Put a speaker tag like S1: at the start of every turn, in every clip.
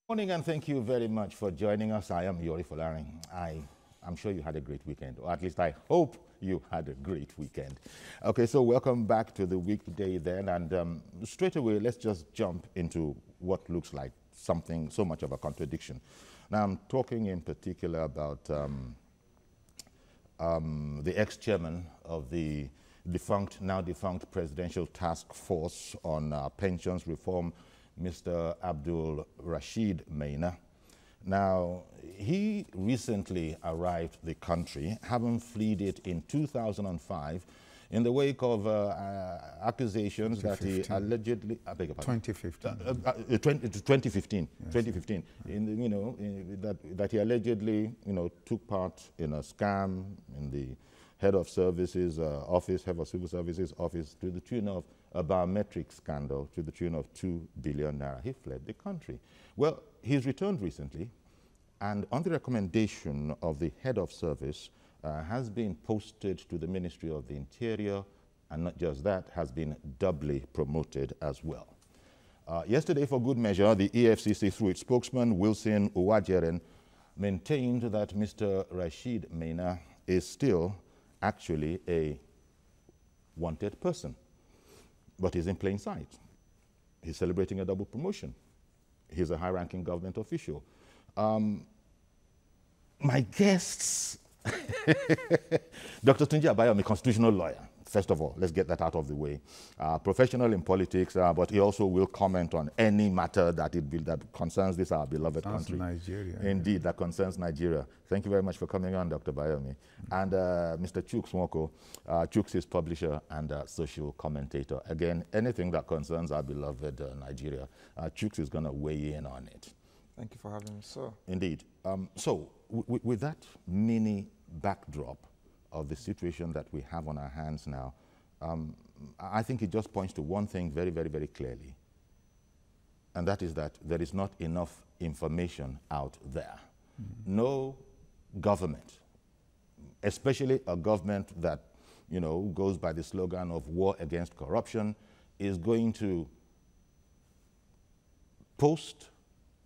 S1: Morning, and thank you very much for joining us. I am Yori Folarin. I'm sure you had a great weekend, or at least I hope you had a great weekend. Okay, so welcome back to the weekday then, and straight away, let's just jump into what looks like something, so much of a contradiction. Now, I'm talking in particular about the ex-chairman of the now defunct Presidential Task Force on Pensions Reform, Mr. Abdul Rashid Maina. Now, he recently arrived the country, having fled it in 2005 in the wake of accusations that he allegedly, I beg your pardon?
S2: 2015.
S1: 2015,
S2: Yes.
S1: 2015, that he allegedly, took part in a scam in the head of services office, head of civil services office, to the tune of a biometric scandal to the tune of 2 billion naira. He fled the country. Well, he's returned recently, and on the recommendation of the head of service, has been posted to the Ministry of the Interior, and not just that, has been doubly promoted as well. Yesterday, for good measure, the EFCC, through its spokesman, Wilson Uwajeren, maintained that Mr. Rashid Maina is still actually a wanted person, but he's in plain sight. He's celebrating a double promotion. He's a high-ranking government official. My guests, Dr. Tunji Abayomi, constitutional lawyer. First of all, let's get that out of the way. Professional in politics, but he also will comment on any matter that concerns this, our beloved country.
S2: Nigeria.
S1: Indeed, that concerns Nigeria. Thank you very much for coming on, Dr. Abayomi. And Mr. Chuks Nwoko. Chuks is publisher and social commentator. Again, anything that concerns our beloved Nigeria, Chuks is going to weigh in on it.
S3: Thank you for having me, sir.
S1: Indeed. So, with that mini backdrop of the situation that we have on our hands now, I think it just points to one thing very, very, very clearly, and that is that there is not enough information out there. Mm-hmm. No government, especially a government that, goes by the slogan of war against corruption, is going to post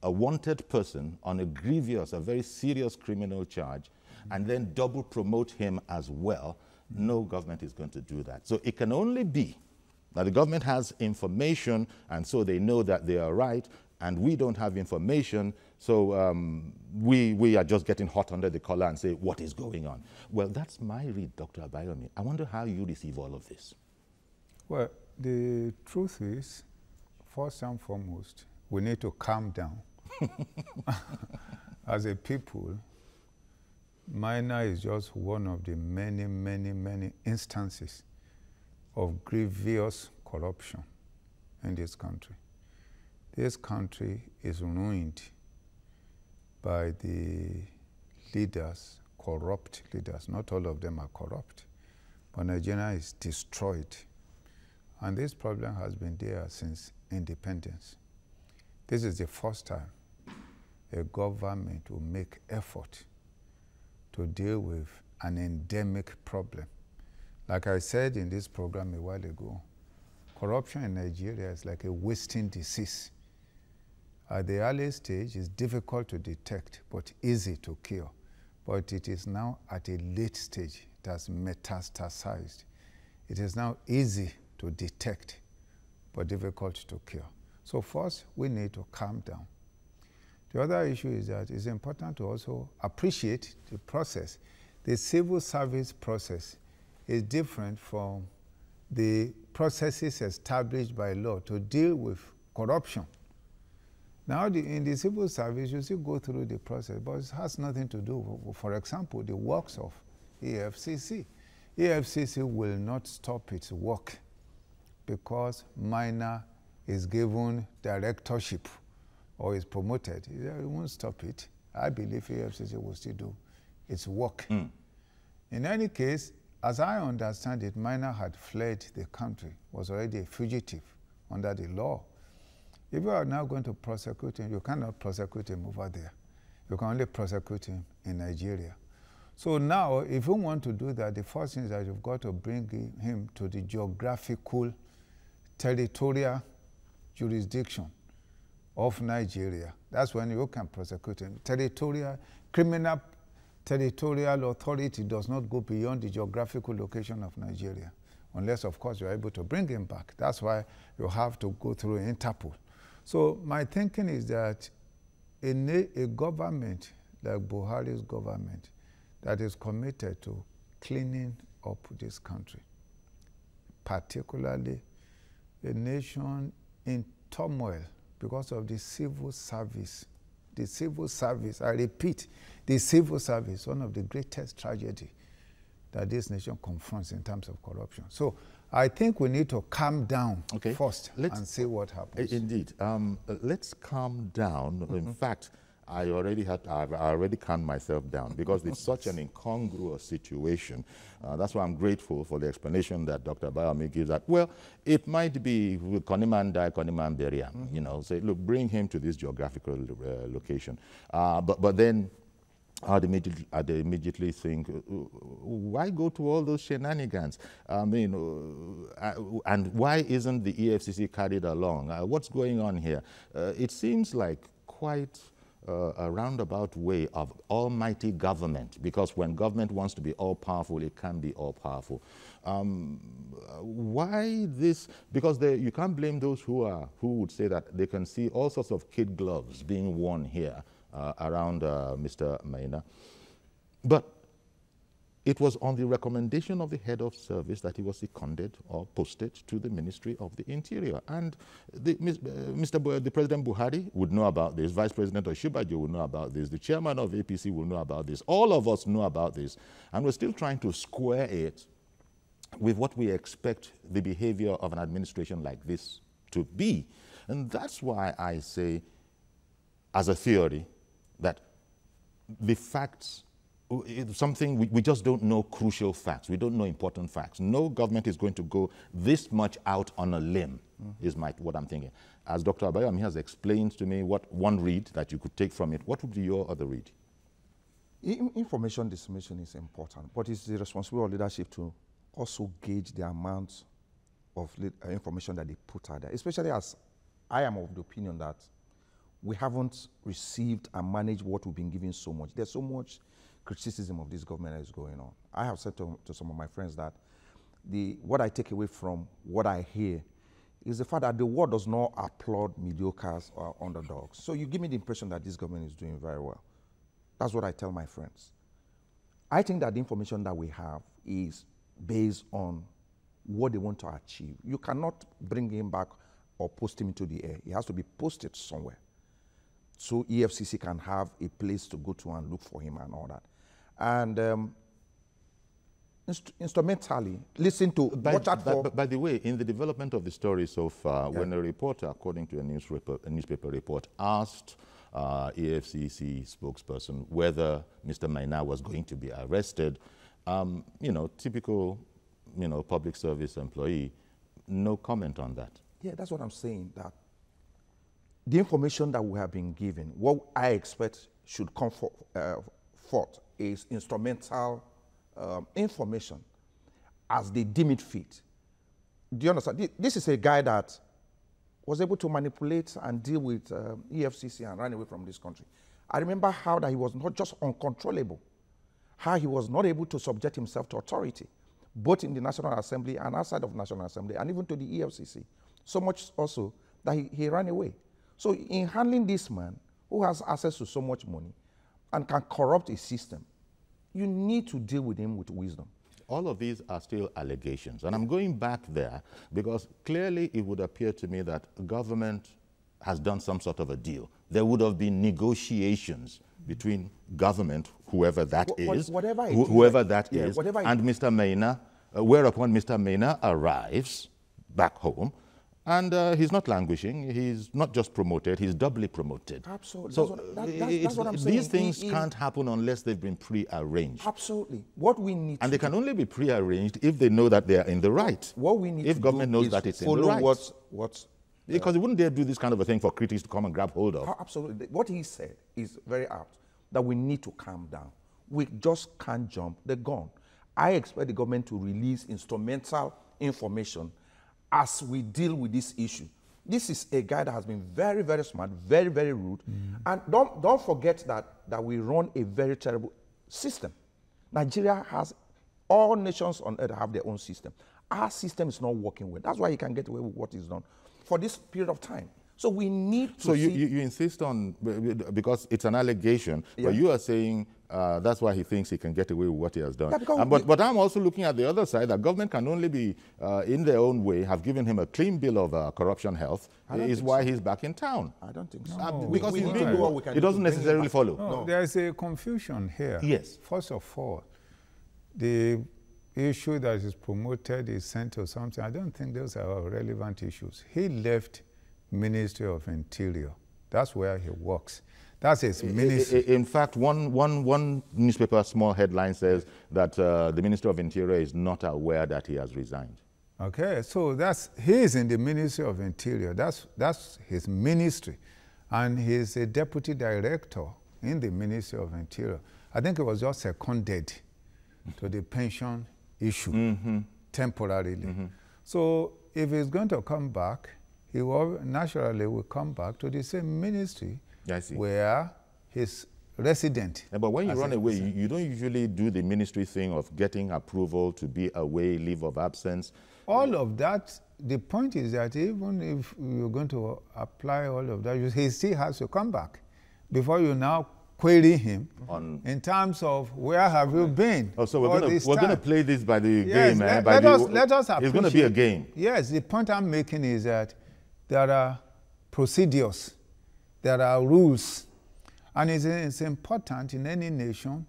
S1: a wanted person on a grievous, a very serious criminal charge, and then double promote him as well. No government is going to do that. So it can only be that the government has information, and so they know that they are right, and we don't have information, so we are just getting hot under the collar and say, what is going on? Well, that's my read, Dr. Abayomi. I wonder how you receive all of this.
S2: Well, the truth is, first and foremost, we need to calm down. As a people, Maina is just one of the many, many, many instances of grievous corruption in this country. This country is ruined by the leaders, corrupt leaders. Not all of them are corrupt, but Nigeria is destroyed. And this problem has been there since independence. This is the first time a government will make effort to deal with an endemic problem. Like I said in this program a while ago, corruption in Nigeria is like a wasting disease. At the early stage, it's difficult to detect, but easy to cure. But it is now at a late stage, it has metastasized. It is now easy to detect, but difficult to cure. So first, we need to calm down. The other issue is that it's important to also appreciate the process. The civil service process is different from the processes established by law to deal with corruption. Now, in the civil service, you still go through the process, but it has nothing to do, for example, the works of EFCC. EFCC will not stop its work because Maina is given directorship or is promoted. It won't stop it. I believe EFCC will still do its work. Mm. In any case, as I understand it, Maina had fled the country, was already a fugitive under the law. If you are now going to prosecute him, you cannot prosecute him over there. You can only prosecute him in Nigeria. So now, if you want to do that, the first thing is that you've got to bring him to the geographical, territorial jurisdiction of Nigeria. That's when you can prosecute him. Criminal territorial authority does not go beyond the geographical location of Nigeria, unless, of course, you're able to bring him back. That's why you have to go through Interpol. So my thinking is that a government like Buhari's government that is committed to cleaning up this country, particularly a nation in turmoil because of the civil service. The civil service, I repeat, the civil service, one of the greatest tragedy that this nation confronts in terms of corruption. So I think we need to calm down first and see what happens.
S1: Indeed. Let's calm down. In fact, I've already calmed myself down because it's such an incongruous situation. That's why I'm grateful for the explanation that Dr. Abayomi gives that, well, it might be Koniman die, Koniman bury him. You know, say, look, bring him to this geographical location. But then I'd immediately think, why go to all those shenanigans? I mean, and why isn't the EFCC carried along? What's going on here? It seems like quite a roundabout way of almighty government, because when government wants to be all-powerful, it can be all-powerful. Why this? Because you can't blame those who would say that they can see all sorts of kid gloves being worn here around Mr. Maina. But it was on the recommendation of the head of service that he was seconded or posted to the Ministry of the Interior. And the President Buhari would know about this, Vice President Oshibajo would know about this, the chairman of APC will know about this, all of us know about this, and we're still trying to square it with what we expect the behavior of an administration like this to be. And that's why I say, as a theory, that the facts, something we just don't know crucial facts. We don't know important facts. No government is going to go this much out on a limb, is what I'm thinking. As Dr. Abayomi has explained to me what one read that you could take from it, what would be your other read?
S3: Information dissemination is important, but it's the responsibility of leadership to also gauge the amount of information that they put out there, especially as I am of the opinion that we haven't received and managed what we've been given so much. There's so much criticism of this government that is going on. I have said to some of my friends that what I take away from what I hear is the fact that the world does not applaud mediocres or underdogs. So you give me the impression that this government is doing very well. That's what I tell my friends. I think that the information that we have is based on what they want to achieve. You cannot bring him back or post him into the air. He has to be posted somewhere, so EFCC can have a place to go to and look for him and all that. And instrumentally, listen to, watch out for...
S1: By the way, in the development of the story so far, when a reporter, according to a newspaper report, asked EFCC spokesperson whether Mr. Maina was going to be arrested, typical, public service employee, no comment on that.
S3: Yeah, that's what I'm saying, that the information that we have been given, what I expect should come forth is instrumental information as they deem it fit. Do you understand? This is a guy that was able to manipulate and deal with EFCC and run away from this country. I remember how that he was not just uncontrollable, how he was not able to subject himself to authority, both in the National Assembly and outside of the National Assembly, and even to the EFCC. So much also that he ran away. So in handling this man who has access to so much money and can corrupt a system, you need to deal with him with wisdom.
S1: All of these are still allegations. And I'm going back there because clearly it would appear to me that government has done some sort of a deal. There would have been negotiations between government, whoever that is, and Mr. Maina, whereupon Mr. Maina arrives back home. And he's not languishing. He's not just promoted, he's doubly promoted.
S3: Absolutely.
S1: So
S3: that's what I'm saying.
S1: These things can't happen unless they've been pre-arranged.
S3: Absolutely. What we need
S1: and they can only be pre-arranged if they know that they are in the right.
S3: What we need
S1: if
S3: to
S1: government
S3: do
S1: knows
S3: is
S1: that it's
S3: follow
S1: in the right.
S3: Because
S1: they wouldn't dare do this kind of a thing for critics to come and grab hold of.
S3: Absolutely. What he said is very apt, that we need to calm down. We just can't jump the gun. I expect the government to release instrumental information as we deal with this issue, This is a guy that has been very, very smart, very, very rude. And don't forget that we run a very terrible system. Nigeria has, all nations on earth have their own system. Our system is not working well. That's why he can get away with what he's done for this period of time. So we need to
S1: you insist on, because it's an allegation, but you are saying that's why he thinks he can get away with what he has done.
S3: Yeah,
S1: but I'm also looking at the other side, that government can only be, in their own way, have given him a clean bill of corruption health, is why he's back in town.
S3: I don't think so.
S1: No, because
S3: we need to do what we can
S1: it doesn't necessarily follow.
S2: No, there's a confusion here.
S1: Yes.
S2: First of all, the issue that is promoted is sent or something. I don't think those are relevant issues. He left Ministry of Interior. That's where he works. That's his ministry.
S1: In fact, one newspaper small headline says that the Minister of Interior is not aware that he has resigned.
S2: Okay, so he is in the Ministry of Interior. That's his ministry. And he's a deputy director in the Ministry of Interior. I think it was just seconded to the pension issue temporarily. So if he's going to come back, he will naturally come back to the same ministry where he's resident.
S1: Yeah, but when you run away, you don't usually do the ministry thing of getting approval to be away, leave of absence.
S2: All of that, the point is that even if you're going to apply all of that, he still has to come back before you now query him in terms of where have you been.
S1: Oh, so we're going to play this by the game,
S2: let us appreciate.
S1: It's going to be a game.
S2: Yes, the point I'm making is that there are procedures, there are rules, and it's important in any nation,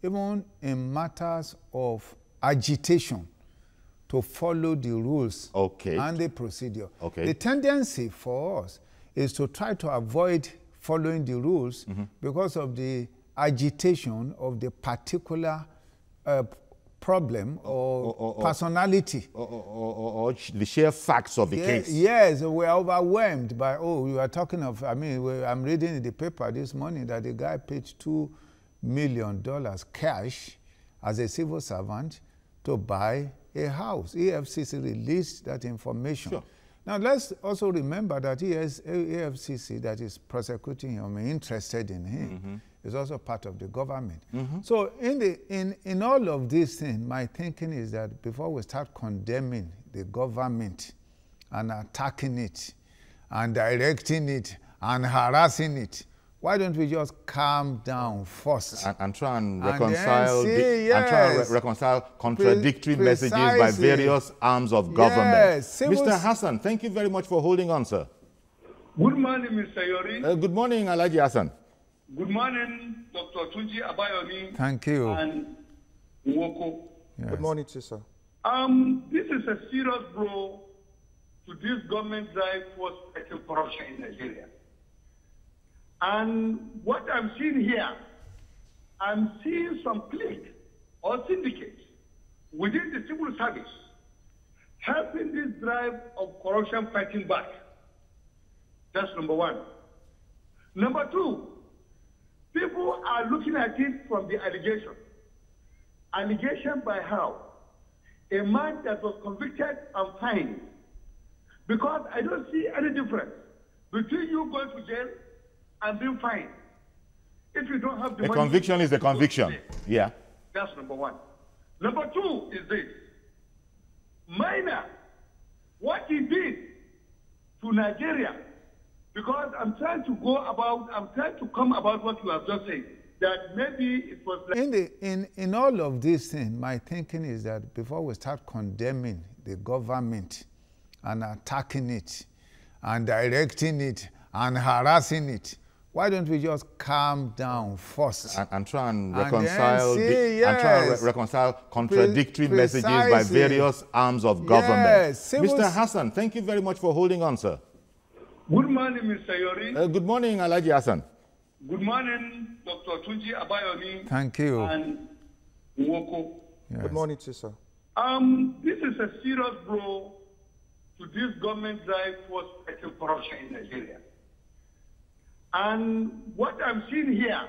S2: even in matters of agitation, to follow the rules and the procedure. The tendency for us is to try to avoid following the rules because of the agitation of the particular problem or personality.
S1: Or the sheer facts of the case.
S2: Yes, we're overwhelmed by, you are talking of, I'm reading in the paper this morning that the guy paid $2 million cash as a civil servant to buy a house. EFCC released that information.
S1: Sure.
S2: Now, let's also remember that EFCC that is prosecuting him, interested in him, is also part of the government. So in all of these things, my thinking is that before we start condemning the government and attacking it and directing it and harassing it, why don't we just calm down first
S1: and try and reconcile reconcile contradictory messages by various arms of government? Mr. Hassan, thank you very much for holding on, sir.
S4: Good morning, Mr. Yori.
S1: Good morning, Alhaji Hassan.
S4: Good morning, Dr. Tunji Abayomi.
S2: Thank you.
S4: And Nwoko.
S3: Yes. Good morning to you, sir.
S4: This is a serious blow to this government drive towards fighting corruption in Nigeria. And what I'm seeing here, I'm seeing some clique or syndicate within the civil service helping this drive of corruption fighting back. That's number one. Number two, people are looking at it from the allegation. Allegation by how? A man that was convicted and fined. Because I don't see any difference between you going to jail and being fined. If you don't have the money...
S1: A conviction is a conviction. Yeah.
S4: That's number one. Number two is this. Maina, what he did to Nigeria, because I'm trying to come about what you have just said, that maybe it was...
S2: In all of these things, my thinking is that before we start condemning the government and attacking it and directing it and harassing it, why don't we just calm down first
S1: and try and reconcile reconcile contradictory messages by various arms of government? Mr. Hassan, thank you very much for holding on, sir.
S4: Good morning, Mr. Yori.
S1: Good morning, Alhaji Hassan.
S4: Good morning, Dr. Tunji Abayomi.
S2: Thank you.
S4: And Nwoko.
S3: Yes. Good morning to you, sir.
S4: This is a serious blow to this government drive towards fighting corruption in Nigeria. And what I'm seeing here,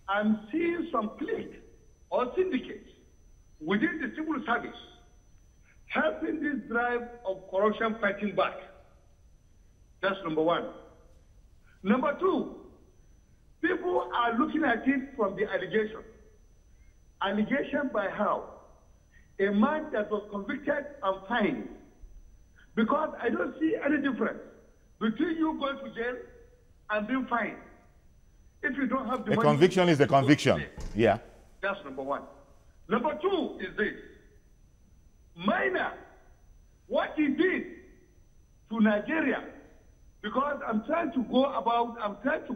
S4: I'm seeing some clique or syndicate within the civil service helping this drive of corruption fighting back. That's number one. Number two, people are looking at it from the allegation. Allegation by how? A man that was convicted and fined. Because I don't see any difference between you going to jail and being fined. If you don't have the money...
S1: A conviction is a conviction. Yeah.
S4: That's number one. Number two is this. Maina, what he did to Nigeria, because I'm trying to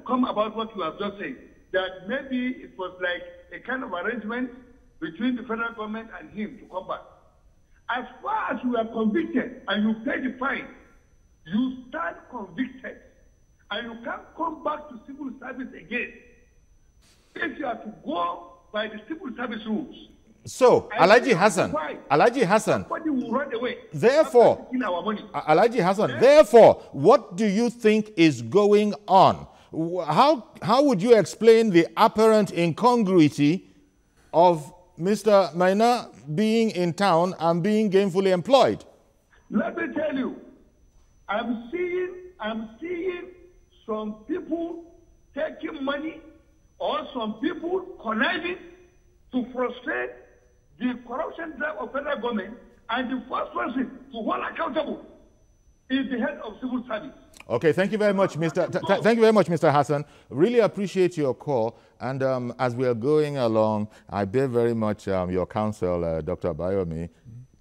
S4: come about what you have just said, that maybe it was like a kind of arrangement between the federal government and him to come back. As far as you are convicted and you pay the fine, you stand convicted and you can't come back to civil service again if you have to go by the civil service rules.
S1: So, Alhaji Hassan,
S4: somebody will run away.
S1: Therefore,
S4: our money.
S1: Alhaji Hassan, therefore, what do you think is going on? How would you explain the apparent incongruity of Mr. Maina being in town and being gainfully employed?
S4: Let me tell you, I'm seeing some people taking money or some people conniving to frustrate the corruption drive of federal government, and the first person to hold accountable is the head of civil service.
S1: Okay, thank you very much, Mr. Hassan. Really appreciate your call. And as we are going along, I bear very much your counsel, Dr. Bayomi,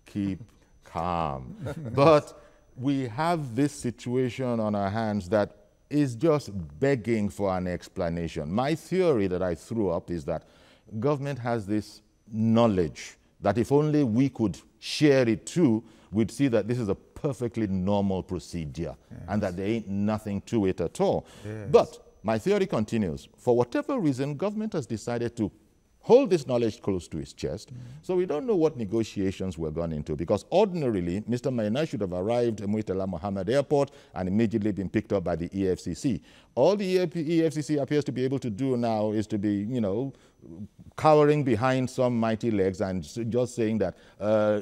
S1: keep calm. But we have this situation on our hands that is just begging for an explanation. My theory that I threw up is that government has this knowledge that if only we could share it too, we'd see that this is a perfectly normal procedure, yes, and that there ain't nothing to it at all. Yes. But my theory continues. For whatever reason, government has decided to hold this knowledge close to its chest. So we don't know what negotiations were gone into, because ordinarily, Mr. Maina should have arrived at Murtala Mohammed Airport and immediately been picked up by the EFCC. All the EFCC appears to be able to do now is to be, you know, cowering behind some mighty legs and just saying that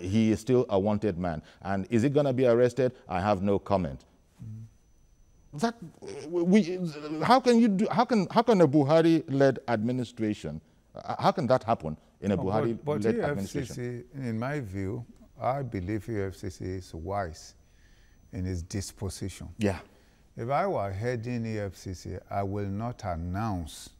S1: he is still a wanted man. And is he going to be arrested? I have no comment. That how can a Buhari-led administration? How can that happen in a Buhari-led administration?
S2: In my view, I believe EFCC is wise in its disposition.
S1: Yeah.
S2: If I were heading EFCC, I will not announce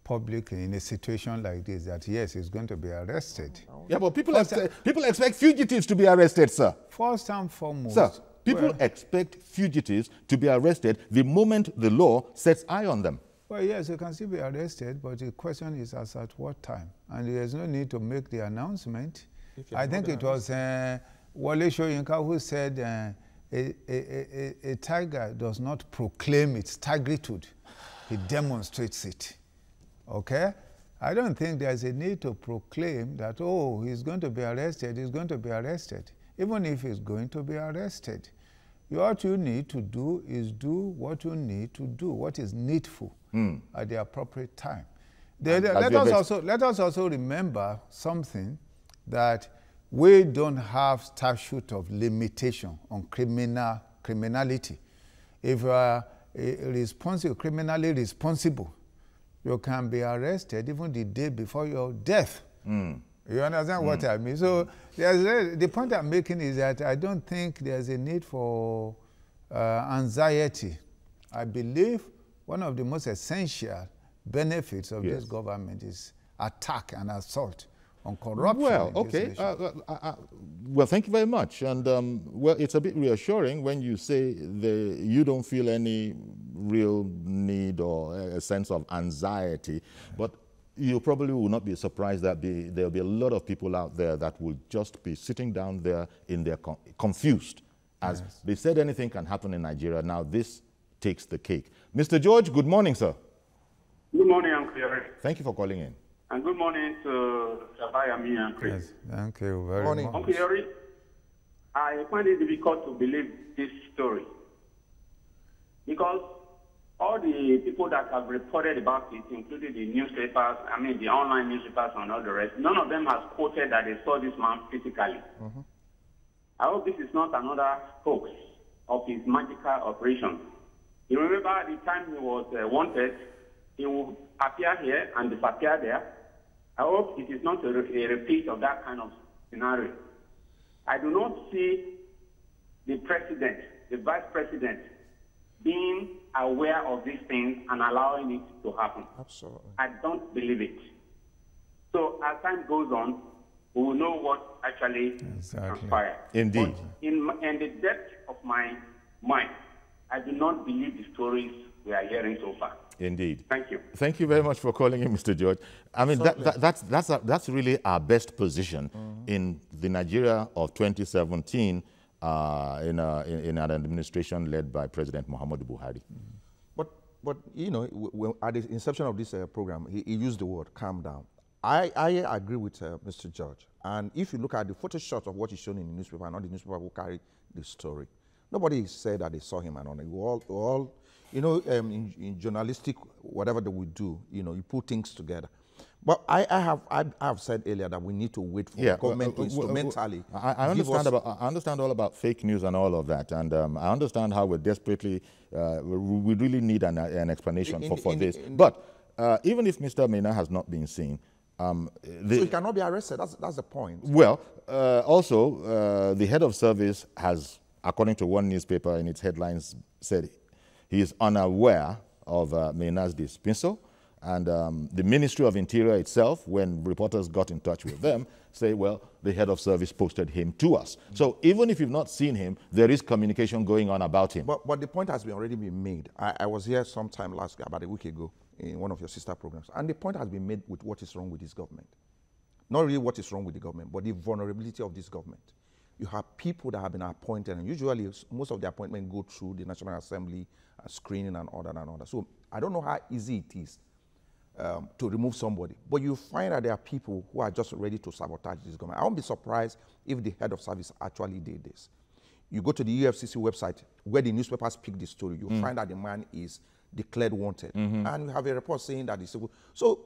S2: publicly in a situation like this that, yes, he's going to be arrested.
S1: Yeah, but people expect fugitives to be arrested, sir.
S2: First and foremost.
S1: Sir, people expect fugitives to be arrested the moment the law sets eye on them.
S2: Well, yes, you can still be arrested, but the question is at what time? And there's no need to make the announcement. I think it was Wale Soyinka who said a tiger does not proclaim its tigritude, he demonstrates it. Okay? I don't think there's a need to proclaim that, oh, he's going to be arrested, he's going to be arrested. Even if he's going to be arrested, what you need to do is do what you need to do, what is needful at the appropriate time. Let us also remember something, that we don't have statute of limitation on criminality. If you are criminally responsible, you can be arrested even the day before your death. You understand what I mean? So the point I'm making is that I don't think there's a need for anxiety. I believe one of the most essential benefits of this government is attack and assault on corruption.
S1: Well, okay. Well, thank you very much. And well, it's a bit reassuring when you say you don't feel any real need or a sense of anxiety, but you probably will not be surprised that there'll be a lot of people out there that will just be sitting down there in their confused. As they said, anything can happen in Nigeria. Now this takes the cake. Mr. George, good morning, sir.
S5: Good morning, Uncle Yori.
S1: Thank you for calling in.
S5: And good morning to Sabayami and Chris.
S2: Yes, thank you very much.
S5: Uncle Yori, I find it difficult to believe this story, because all the people that have reported about it, including the newspapers, the online newspapers and all the rest, none of them has quoted that they saw this man physically. I hope this is not another hoax of his magical operations. You remember at the time he was wanted, he would appear here and disappear there. I hope it is not a repeat of that kind of scenario. I do not see the president, the vice president, being aware of these things and allowing it to happen.
S3: Absolutely.
S5: I don't believe it. So as time goes on, we will know what actually transpired.
S1: Indeed.
S5: But in the depth of my mind, I do not believe the stories we are hearing so far.
S1: Indeed.
S5: Thank you.
S1: Thank you very much for calling in, Mr. George. I mean, that's really our best position in the Nigeria of 2017 in an administration led by President Muhammadu Buhari.
S3: But you know, at the inception of this program, he used the word calm down. I agree with Mr. George. And if you look at the photo shot of what is shown in the newspaper and not the newspaper who carry the story, nobody said that they saw him and all. We all you know, in journalistic, whatever that we do, you know, you put things together. But I have said earlier that we need to wait for government to instrumentally.
S1: I understand all about fake news and all of that, and I understand how we're desperately, we really need an explanation for this. But even if Mr. Maina has not been seen,
S3: so he cannot be arrested. That's the point.
S1: Well, also, the head of service has, according to one newspaper in its headlines, said he is unaware of Maina's dismissal. And the Ministry of Interior itself, when reporters got in touch with them, say, well, the head of service posted him to us. So even if you've not seen him, there is communication going on about him.
S3: But the point has already been made. I was here sometime last, about a week ago, in one of your sister programs, and the point has been made with what is wrong with this government. Not really what is wrong with the government, but the vulnerability of this government. You have people that have been appointed, and usually most of the appointments go through the National Assembly, screening and order and order. So I don't know how easy it is to remove somebody. But you find that there are people who are just ready to sabotage this government. I won't be surprised if the head of service actually did this. You go to the UFCC website where the newspapers pick the story, you find that the man is declared wanted. And you have a report saying that he's civil. So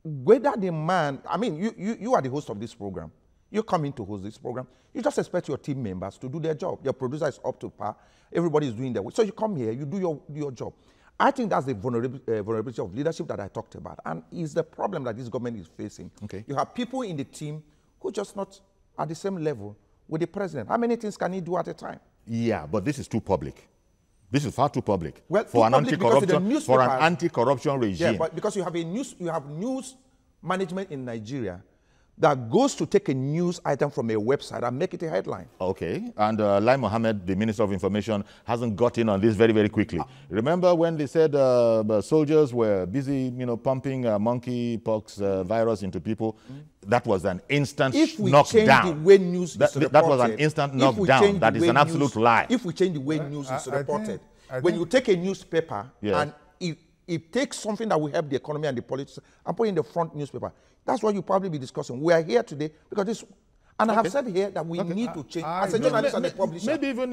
S3: whether the man, I mean, you are the host of this program. You come in to host this program. You just expect your team members to do their job. Your producer is up to par. Everybody is doing their work. So you come here, you do your job. I think that's the vulnerability of leadership that I talked about, and is the problem that this government is facing.
S1: Okay.
S3: You have people in the team who just not at the same level with the president. How many things can he do at a time?
S1: Yeah, but this is too public. This is far too public
S3: for an
S1: anti-corruption regime.
S3: Yeah, but because you have news management in Nigeria that goes to take a news item from a website and make it a headline.
S1: Okay, and Lai Mohammed, the Minister of Information, hasn't got in on this very, very quickly. Remember when they said soldiers were busy, pumping monkeypox virus into people? That was an instant knockdown.
S3: If we change the way news is reported,
S1: that was an instant knockdown. That is an absolute lie.
S3: If we change the way news is reported, when you take a newspaper and it takes something that will help the economy and the politics and put it in the front newspaper, that's what you'll probably be discussing. We are here today because this, and I have said here that we need to change. As a journalist and a publisher,
S1: maybe even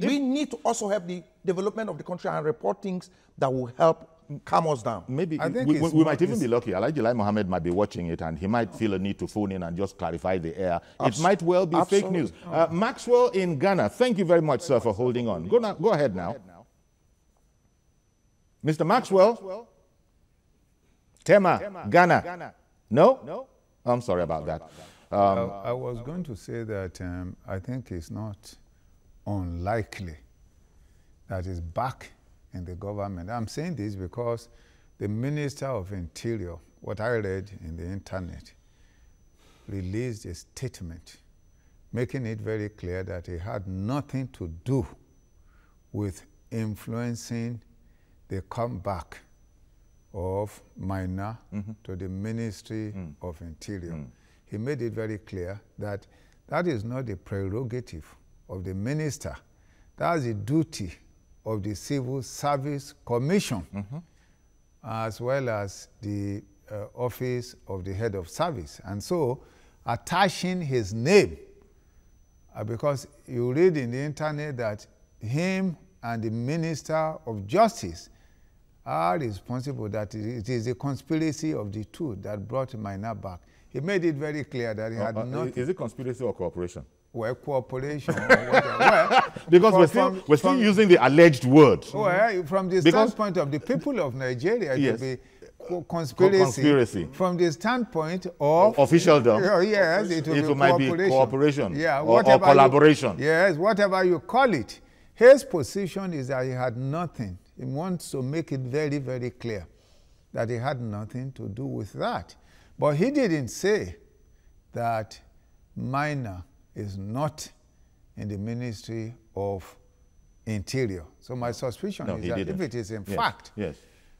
S3: we need to also help the development of the country and report things that will help calm us down.
S1: Maybe we might even be lucky. Alhaji Lai Mohammed might be watching it and he might feel a need to phone in and just clarify the air. It might well be fake news. Maxwell in Ghana, thank you very much, sir, for holding on. Go ahead now. Mr. Maxwell? Tema, Ghana. No? I'm sorry about that.
S2: I was going to say that I think it's not unlikely that he's back in the government. I'm saying this because the Minister of Interior, what I read in the internet, released a statement making it very clear that he had nothing to do with influencing the comeback of Maina to the Ministry of Interior. He made it very clear that that is not the prerogative of the minister. That's the duty of the Civil Service Commission, as well as the office of the head of service. And so attaching his name, because you read in the internet that him and the Minister of Justice are responsible, that it is a conspiracy of the two that brought Maina back. He made it very clear that he had not...
S1: Is it conspiracy or cooperation?
S2: Well, cooperation. Well,
S1: because we're still using the alleged word.
S2: Well, from the standpoint of the people of Nigeria, it
S1: Yes.
S2: will be conspiracy. From the standpoint of
S1: officialdom.
S2: Yes, it
S1: might be cooperation.
S2: Yeah,
S1: or collaboration.
S2: Yes, whatever you call it. His position is that he had nothing. He wants to make it very, very clear that he had nothing to do with that. But he didn't say that Maina is not in the Ministry of Interior. So my suspicion is that if it is in fact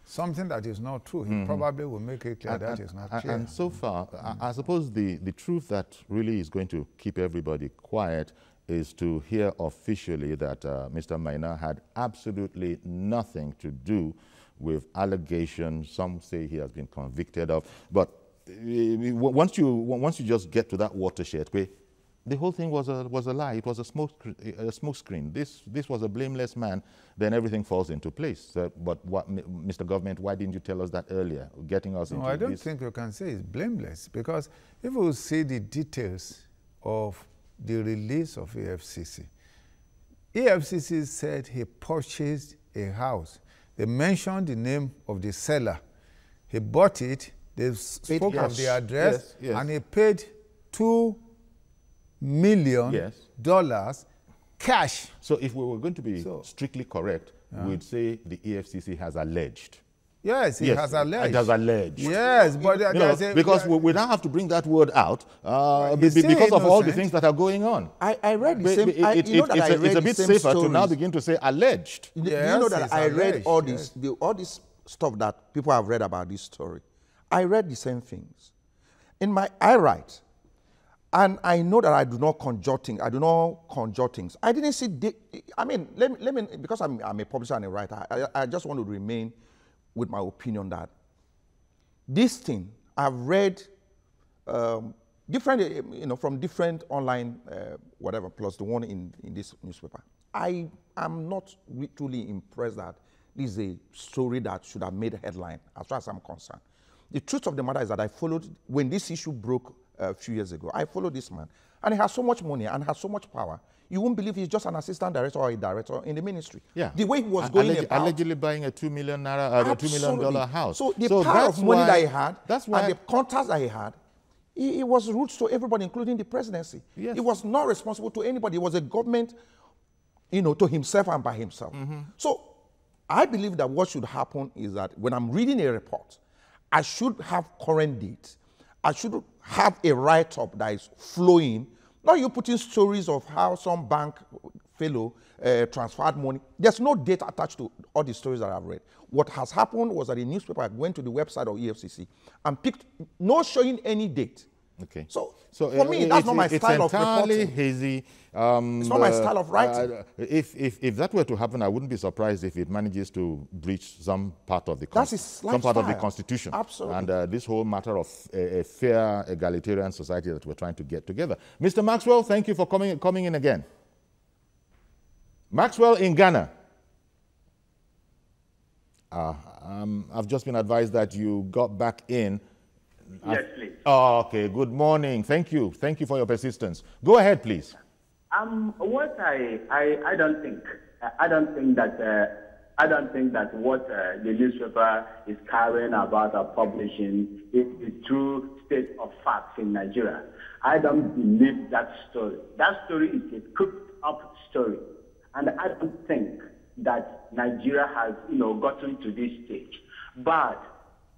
S2: something that is not true, he probably will make it clear that is not clear.
S1: And so far, I suppose the truth that really is going to keep everybody quiet is to hear officially that Mr. Maina had absolutely nothing to do with allegations some say he has been convicted of. But once you just get to that watershed, the whole thing was a lie. It was a smoke screen. This was a blameless man. Then everything falls into place. But what, Mr. Government, why didn't you tell us that earlier? Getting us into
S2: I don't think you can say it's blameless, because if we see the details of the release of EFCC, EFCC said he purchased a house. They mentioned the name of the seller. He bought it. They spoke of the address, and he paid $2 million cash.
S1: So if we were going to be strictly correct, we'd say the EFCC has alleged.
S2: Yes, it has alleged.
S1: It has alleged.
S2: Yes, but
S1: because we now have to bring that word out because of all the things that are going on.
S3: I read the same.
S1: It's a bit safer to now begin to say alleged.
S3: You know that I read all this stuff that people have read about this story. I read the same things. I write, and I know that I do not conjure things. I didn't see. Let me because I'm a publisher and a writer. I just want to remain with my opinion that this thing I've read different, from different online whatever, plus the one in this newspaper. I am not truly impressed that this is a story that should have made a headline as far as I'm concerned. The truth of the matter is that I followed, when this issue broke a few years ago, I followed this man, and he has so much money and has so much power. You won't believe he's just an assistant director or a director in the ministry. Yeah. The way he was going about,
S1: allegedly buying a $2 million house.
S3: So the power of money that he had, and the contacts that he had, he was rude to everybody, including the presidency. Yes. He was not responsible to anybody. He was a government, to himself and by himself. So I believe that what should happen is that when I'm reading a report, I should have current dates. I should have a write-up that is flowing. Not you putting stories of how some bank fellow transferred money. There's no date attached to all the stories that I've read. What has happened was that the newspaper went to the website of EFCC and picked, no showing any date.
S1: Okay.
S3: So for me, that's not my style of reporting.
S1: It's entirely hazy.
S3: It's not my style of writing.
S1: If that were to happen, I wouldn't be surprised if it manages to breach some part of the Constitution.
S3: Absolutely.
S1: And this whole matter of a fair, egalitarian society that we're trying to get together. Mr. Maxwell, thank you for coming in again. Maxwell in Ghana. I've just been advised that you got back in.
S5: Yes, please.
S1: Oh, okay. Good morning. Thank you. Thank you for your persistence. Go ahead, please.
S5: What I don't think that what the newspaper is carrying about or publishing is the true state of facts in Nigeria. I don't believe that story. That story is a cooked up story, and I don't think that Nigeria has gotten to this stage. But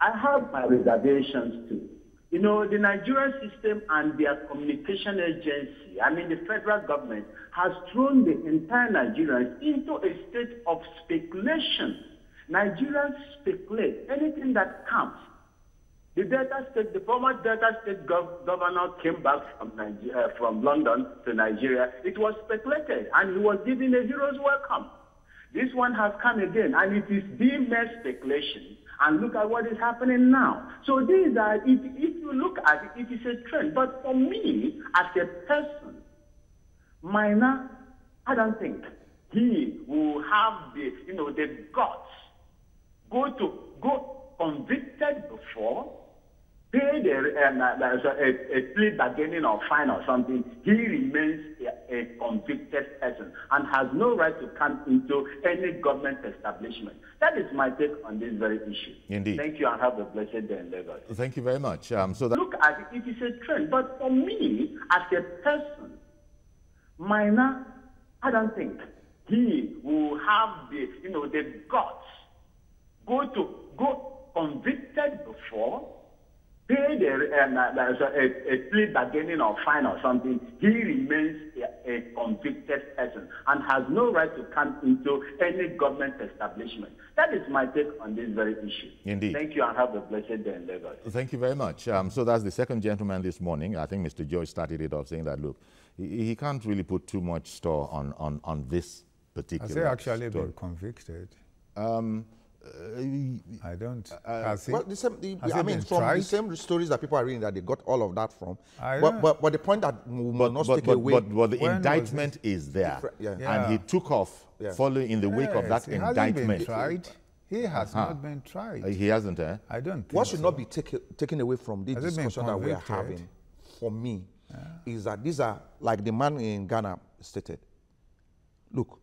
S5: I have my reservations too. The Nigerian system and their communication agency, the federal government, has thrown the entire Nigerians into a state of speculation. Nigerians speculate anything that comes. The former Delta State governor came back from London to Nigeria. It was speculated, and he was given a hero's welcome. This one has come again, and it is the mere speculation. And look at what is happening now. So these are, if you look at it, it is a trend. But for me, as a person, Maina, I don't think he will have the guts go convicted before, paid a plea bargaining or fine or something, he remains a convicted person and has no right to come into any government establishment. That is my take on this very issue.
S1: Indeed.
S5: Thank you and have a blessed day in Lagos.
S1: Thank you very much.
S5: Look at it, it is a trend. But for me, as a person, Maina, I don't think he will have the, the guts go convicted before, paid a plea bargaining or fine or something, he remains a convicted person and has no right to come into any government establishment. That is my take on this very issue.
S1: Indeed.
S5: Thank you and have a blessed day in Lagos.
S1: Thank you very much. So that's the second gentleman this morning. I think Mr. George started it off saying that, look, he can't really put too much store on this particular
S2: Has he actually
S1: story.
S2: been convicted? I don't.
S3: Well, I mean, from the same stories that people are reading that they got all of that from. But the point that we must not take away.
S1: But the indictment is there. And he took off following in the wake of that indictment.
S2: Been tried. He has not been tried.
S1: He hasn't, eh?
S2: I don't think
S3: What should not be taken away from this discussion that we are
S2: convicted?
S3: having, for me, is that these are, like the man in Ghana stated, look,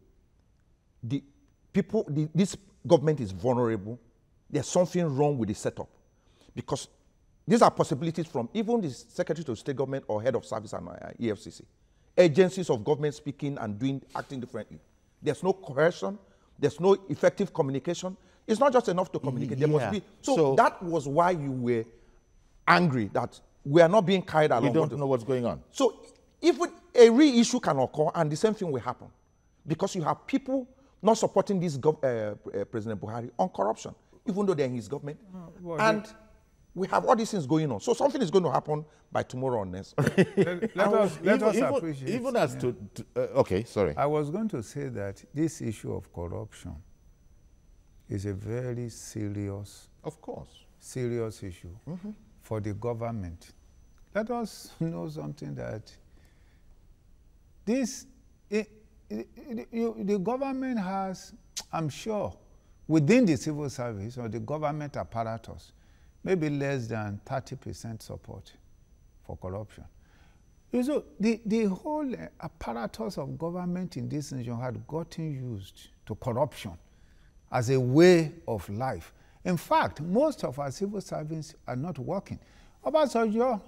S3: the people, this government is vulnerable. There's something wrong with the setup. Because these are possibilities from even the Secretary to State Government or Head of Service and EFCC. Agencies of government speaking and acting differently. There's no coercion. There's no effective communication. It's not just enough to communicate. There must be. So that was why you were angry that we are not being carried along.
S1: We don't know what's going on.
S3: So if a real issue can occur and the same thing will happen, because you have people not supporting this President Buhari on corruption, even though they're in his government. And we have all these things going on. So something is going to happen by tomorrow or next.
S2: let us appreciate.
S1: Even as okay, sorry.
S2: I was going to say that this issue of corruption is a very serious, serious issue for the government. Let us know something that the government has, I'm sure, within the civil service or the government apparatus, maybe less than 30% support for corruption. So the whole apparatus of government in this nation had gotten used to corruption as a way of life. In fact, most of our civil servants are not working. Obasanjo,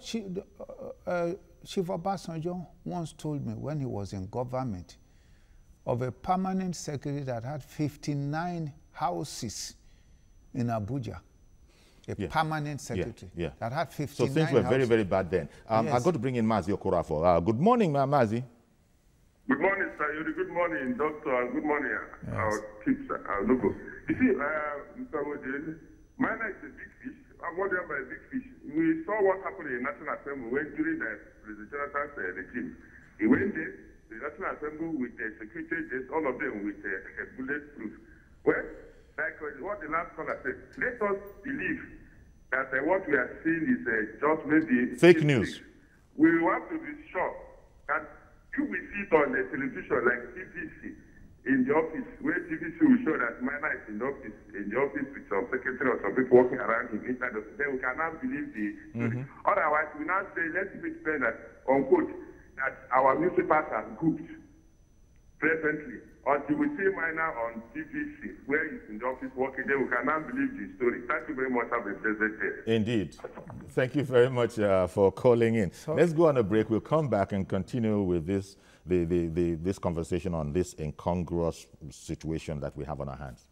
S2: Chief Obasanjo once told me when he was in government of a permanent secretary that had 59 houses in Abuja. A permanent secretary that had 59
S1: So things were very, very bad then. I've got to bring in Mazi Okorafo. Good morning, Mazi.
S6: Good morning, sir. Good morning, doctor, and good morning, our kids, our logo. You see, Mr. Wojin, Maina is a big fish. I'm wondering about a big fish. We saw what happened in the National Assembly when during the President Jonathan's regime. He went there, the National Assembly with the security agents, all of them with bulletproof. Well, like what the last caller said, let us believe that what we are seeing is just maybe
S1: fake news.
S6: We want to be sure that you will see it on the television like TVC in the office, where TVC will show that Maina is in the office with some secretary or some people walking around him inside of it. Then we cannot believe the story. Otherwise, we now say, let's make sure that, unquote, that our newspapers are good presently. Until we see Maina on TVC, where he's in the office working there, we cannot believe the story. Thank you very much. Have a blessed day.
S1: Indeed. Thank you very much for calling in. Let's go on a break. We'll come back and continue with this, this conversation on this incongruous situation that we have on our hands.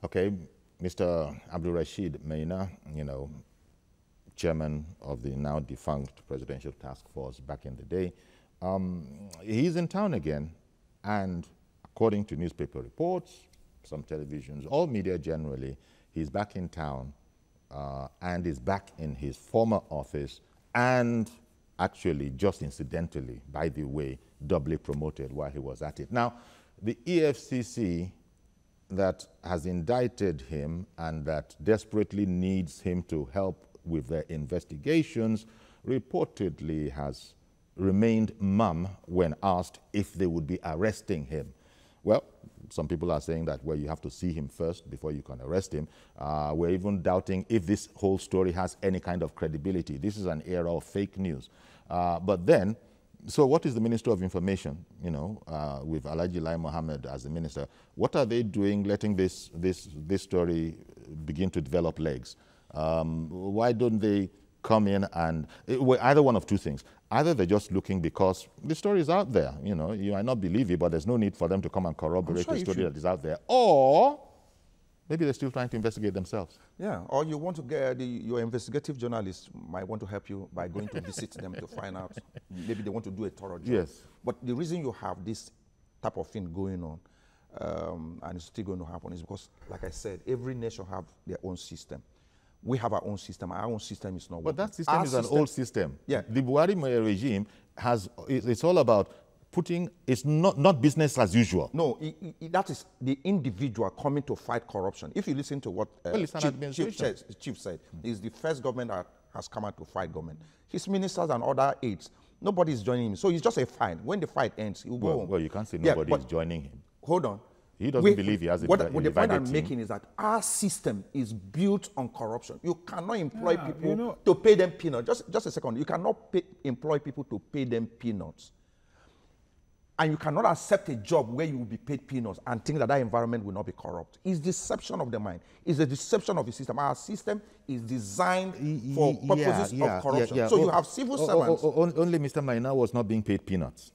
S1: Okay, Mr. Abdul Rashid Maina, chairman of the now defunct Presidential Task Force back in the day, he's in town again, and according to newspaper reports, some televisions, all media generally, he's back in town and is back in his former office and actually, just incidentally, by the way, doubly promoted while he was at it. Now, the EFCC that has indicted him and that desperately needs him to help with their investigations reportedly has remained mum when asked if they would be arresting him. Well, some people are saying that, well, you have to see him first before you can arrest him. We're even doubting if this whole story has any kind of credibility. This is an era of fake news. But then, so what is the Minister of Information, you know, with Alhaji Lai Mohammed as the minister? What are they doing letting this story begin to develop legs? Why don't they come in and, either one of two things. Either they're just looking because the story is out there, you know, you might not believe it, but there's no need for them to come and corroborate the story that is out there. Or maybe they're still trying to investigate themselves.
S3: Yeah, or you want to get, your investigative journalist might want to help you by going to visit them to find out. Maybe they want to do a thorough job.
S1: Yes.
S3: But the reason you have this type of thing going on, and it's still going to happen, is because, like I said, every nation have their own system. We have our own system. Our own system is not working.
S1: But that system is an old system.
S3: Yeah.
S1: The Buhari regime has, it's all about putting, it's not business as usual.
S3: No, that is the individual coming to fight corruption. If you listen to what Chief said, he's the first government that has come out to fight government. His ministers and other aides, nobody is joining him. So it's just a fight. When the fight ends, he will go home.
S1: Well, you can't say nobody is joining him.
S3: Hold on.
S1: He doesn't believe he has a
S3: the point I'm making is that our system is built on corruption. You cannot employ people to pay them peanuts. Just a second. You cannot employ people to pay them peanuts. And you cannot accept a job where you will be paid peanuts and think that that environment will not be corrupt. It's deception of the mind. It's a deception of the system. Our system is designed for purposes of corruption. So you have civil servants.
S1: Only Mr. Maina was not being paid peanuts.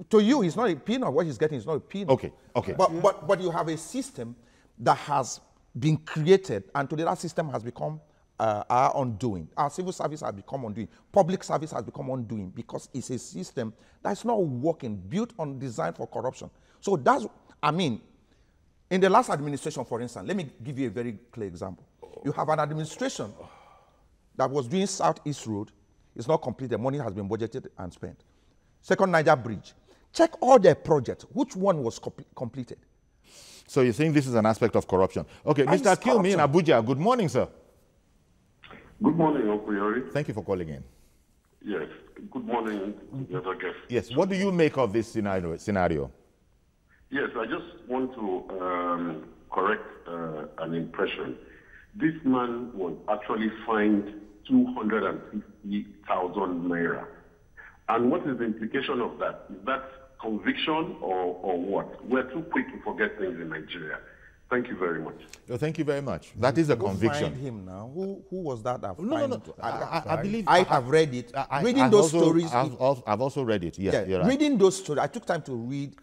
S3: To you, it's not a peanut. What he's getting is not a peanut.
S1: Okay, okay.
S3: But you have a system that has been created, and today that system has become our undoing. Our civil service has become undoing. Public service has become undoing because it's a system that's not working, built on design for corruption. So that's, I mean, in the last administration, for instance, let me give you a very clear example. You have an administration that was doing Southeast Road. It's not completed. Money has been budgeted and spent. Second Niger Bridge. Check all their projects. Which one was completed?
S1: So you think this is an aspect of corruption? Okay, Mr. Kilmi in Abuja. Good morning, sir.
S6: Good morning, Uncle Yori.
S1: Thank you for calling in.
S6: Yes. Good morning, the other guest.
S1: Yes. What do you make of this scenario?
S6: Yes, I just want to correct an impression. This man was actually fined 250,000 naira. And what is the implication of that? Is that conviction or what? We're too quick to forget things in Nigeria. Thank you very much.
S1: Well, thank you very much. That is a conviction.
S3: Who fined him now? Who was that?
S1: No. I believe
S3: I have read it. Reading those stories.
S1: I've also read it. Yes,
S3: yeah,
S1: right.
S3: Reading those stories. I took time to read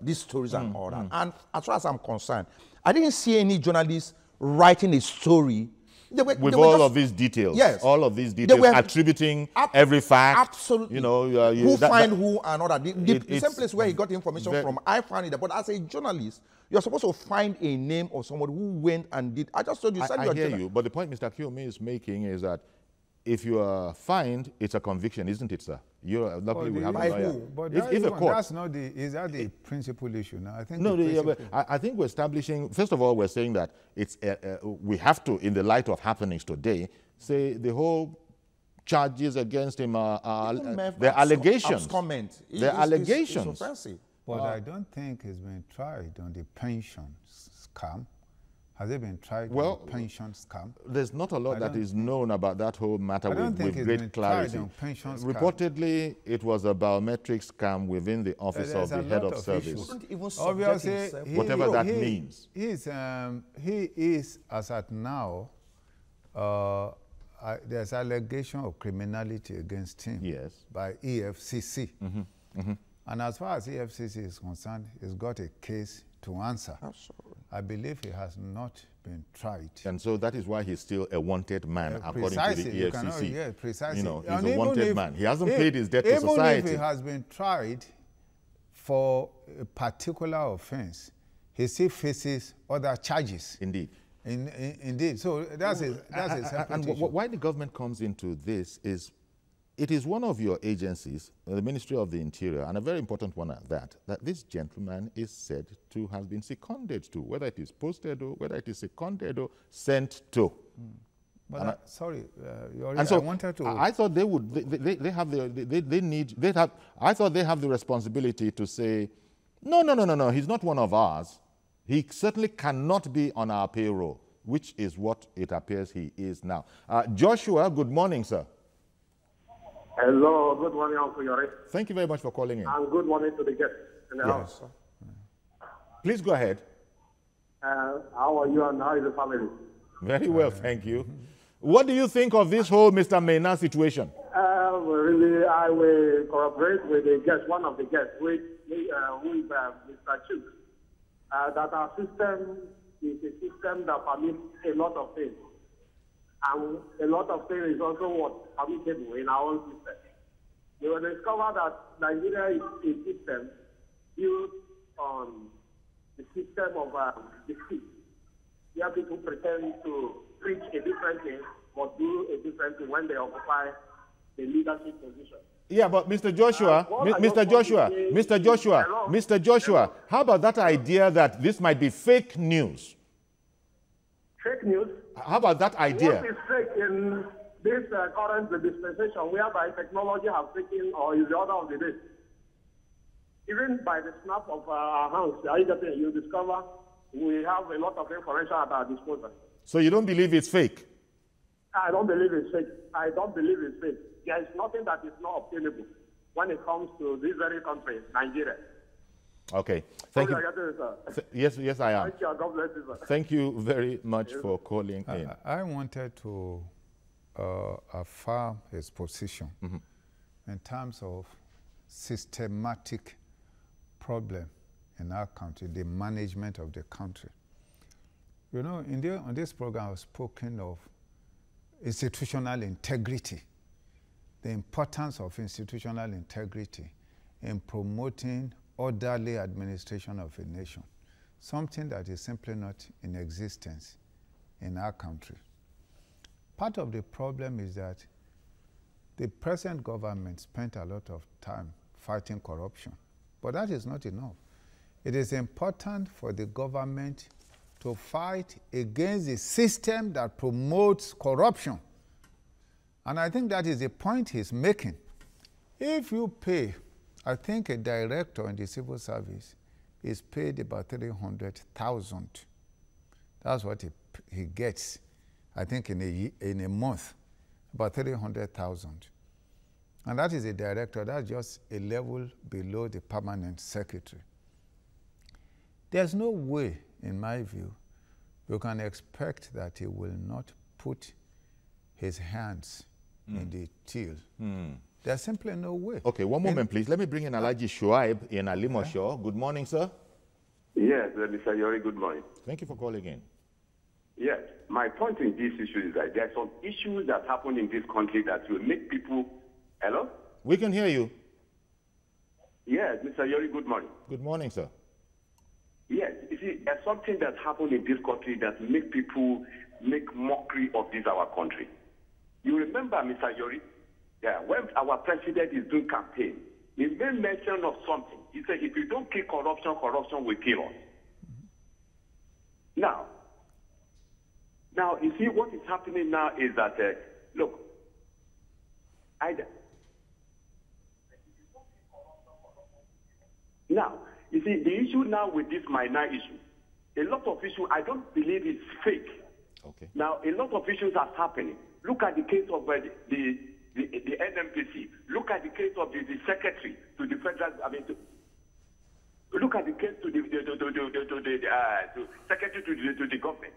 S3: these stories and all that. And as far as I'm concerned, I didn't see any journalists writing a story
S1: with all of these details.
S3: Yes.
S1: All of these details, attributing every fact.
S3: Absolutely.
S1: You know,
S3: who find who and all that. The same place where he got information from, I found it. But as a journalist, you're supposed to find a name of somebody who went and did. I just told you.
S1: I hear you. But the point Mr. Kiyomi is making is that if you are fined, it's a conviction, isn't it, sir? You're luckily we have a lawyer.
S2: But
S1: if a court,
S2: that's not the. Is that the principal issue now? I think.
S1: No, I think we're establishing. First of all, we're saying that it's we have to, in the light of happenings today, say the whole charges against him are the allegations. The allegations.
S3: It's offensive.
S2: But I don't think he's been tried on the pension scam. Has it been tried on the pension scam?
S1: There's not a lot that is known about that whole matter with great clarity. Reportedly, it was a biometric scam within the office of the head of service.
S2: Obviously,
S1: whatever that means.
S2: He is, as at now, there's allegation of criminality against him by EFCC. And as far as EFCC is concerned, he's got a case to answer.
S3: Absolutely.
S2: I believe he has not been tried.
S1: And so that is why he's still a wanted man, according to the EFCC.
S2: Precisely.
S1: You know, he's a wanted man. He hasn't paid his debt to society.
S2: Even if he has been tried for a particular offense, he still faces other charges.
S1: Indeed.
S2: Indeed. So that's a separate issue.
S1: Why the government comes into this is it is one of your agencies, the Ministry of the Interior, and a very important one at that this gentleman is said to have been seconded to, whether it is posted or whether it is seconded or sent to.
S2: But sorry,
S1: and so
S2: I wanted to.
S1: I thought they would. They have the. I thought they have the responsibility to say, no. He's not one of ours. He certainly cannot be on our payroll, which is what it appears he is now. Joshua, good morning, sir.
S7: Hello, good morning, Uncle Yori.
S1: Thank you very much for calling in.
S7: And good morning to the guests in the house.
S1: Please go ahead.
S7: How are you and how is the family?
S1: Very well, thank you. What do you think of this whole Mr. Maina situation?
S7: Really, I will cooperate with the guest, one of the guests, who is Mr. Chuk, that our system is a system that permits a lot of things. And a lot of things is also what permissible in our own system. You will discover that Nigeria is a system built on the system of deceit, where people pretend to preach a different thing but do a different thing when they occupy the leadership position.
S1: Yeah, but Mr. Joshua, Mr. Joshua, how about that idea that this might be fake news?
S7: Fake news?
S1: How about that idea?
S7: What is fake in this current dispensation whereby technology has taken or is the order of the day? Even by the snap of our hands, you discover we have a lot of information at our disposal.
S1: So you don't believe it's fake?
S7: I don't believe it's fake. I don't believe it's fake. There is nothing that is not obtainable when it comes to this very country, Nigeria.
S1: Okay. Thank you. Yes, I am.
S7: Thank you. God bless you, sir.
S1: Thank you very much for calling in.
S2: I wanted to affirm his position in terms of systematic problem in our country, the management of the country. You know, on this program, I've spoken of institutional integrity, the importance of institutional integrity in promoting orderly administration of a nation, something that is simply not in existence in our country. Part of the problem is that the present government spent a lot of time fighting corruption, but that is not enough. It is important for the government to fight against the system that promotes corruption. And I think that is the point he's making. If you pay, I think a director in the civil service is paid about 300,000. That's what he gets, I think, in a month, about 300,000. And that is a director. That's just a level below the permanent secretary. There's no way, in my view, you can expect that he will not put his hands in the till. There's simply no way.
S1: Okay, one moment, please. Let me bring in Alhaji Shuaib in Alimosho. Good morning, sir.
S6: Yes, Mr. Yori, good morning.
S1: Thank you for calling in.
S6: Yes, my point in this issue is that there are some issues that happen in this country that will make people... Hello?
S1: We can hear you.
S6: Yes, Mr. Yori, good morning.
S1: Good morning, sir.
S6: Yes, you see, there's something that happened in this country that make people make mockery of this, our country. You remember, Mr. Yori, when our president is doing campaign, he made mention of something. He said, if you don't kill corruption, corruption will kill us. Now, you see, what is happening now is that, look, now, you see, the issue now with this minor issue, a lot of issues, I don't believe it's fake.
S1: Okay.
S6: Now, a lot of issues are happening. Look at the case of the NMPC. Look at the case of the secretary to the federal, look at the case to the secretary to the government.